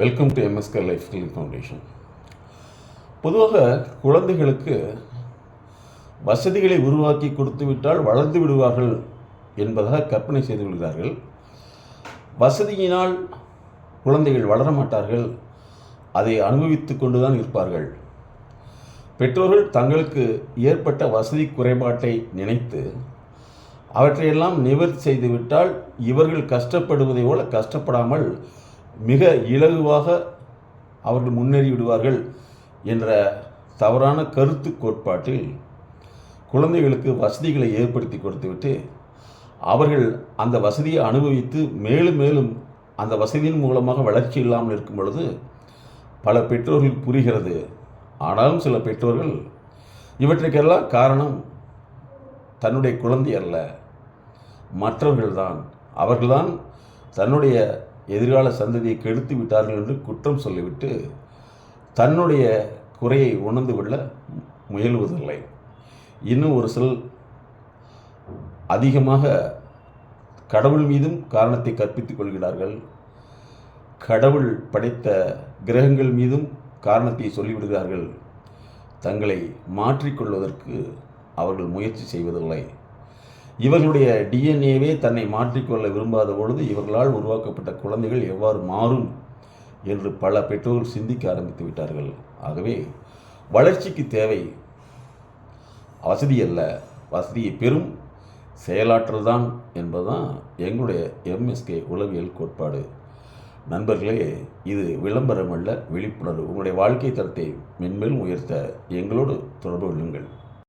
Welcome to MSK life skill foundation. பொதுவாக குழந்தைகளுக்கு வசதிகளை உருவாக்கி கொடுத்து விட்டால் வளர்ந்து விடுவார்கள் என்பதாக கற்பனை செய்து கொள்கிறார்கள். வசதியினால் குழந்தைகள் வளர மாட்டார்கள், அதை அனுபவித்து கொண்டுதான் இருப்பார்கள். பெற்றோர்கள் தங்களுக்கு ஏற்பட்ட வசதி குறைபாட்டை நினைத்து அவற்றையெல்லாம் நிவர்த்தி செய்துவிட்டால் இவர்கள் கஷ்டப்படுவதை போல கஷ்டப்படாமல் மிக இலகுவாக அவர்கள் முன்னேறி விடுவார்கள் என்ற தவறான கருத்து கோட்பாட்டில் குழந்தைகளுக்கு வசதிகளை ஏற்படுத்தி கொடுத்துவிட்டு அவர்கள் அந்த வசதியை அனுபவித்து மேலும் மேலும் அந்த வசதியின் மூலமாக வளர்ச்சி இல்லாமல் இருக்கும் பொழுது பல பெற்றோர்களுக்கு புரிகிறது. ஆனாலும் சில பெற்றோர்கள் இவற்றுக்கெல்லாம் காரணம் தன்னுடைய குழந்தை அல்ல, மற்றவர்கள்தான், அவர்கள்தான் தன்னுடைய எதிர்கால சந்ததியை கெடுத்து விட்டார்கள் என்று குற்றம் சொல்லிவிட்டு தன்னுடைய குறையை உணர்ந்து கொள்ள முயல்வதில்லை. இன்னும் ஒரு சில அதிகமாக கடவுள் மீதும் காரணத்தை கற்பித்துக் கொள்கிறார்கள். கடவுள் படைத்த கிரகங்கள் மீதும் காரணத்தை சொல்லிவிடுகிறார்கள். தங்களை மாற்றிக்கொள்வதற்கு அவர்கள் முயற்சி செய்வதில்லை. இவர்களுடைய டிஎன்ஏவே தன்னை மாற்றிக்கொள்ள விரும்பாத பொழுது இவர்களால் உருவாக்கப்பட்ட குழந்தைகள் எவ்வாறு மாறும் என்று பல பெற்றோர்கள் சிந்திக்க ஆரம்பித்து விட்டார்கள். ஆகவே வளர்ச்சிக்கு தேவை வசதி அல்ல, வசதியை பெறும் செயலாற்றல் தான் என்பதுதான் எங்களுடைய எம்எஸ்கே உளவியல் கோட்பாடு. நண்பர்களே, இது விளம்பரம் அல்ல, விழிப்புணர்வு. உங்களுடைய வாழ்க்கை தரத்தை மென்மேலும் உயர்த்த எங்களோடு தொடர்பு கொள்ளுங்கள்.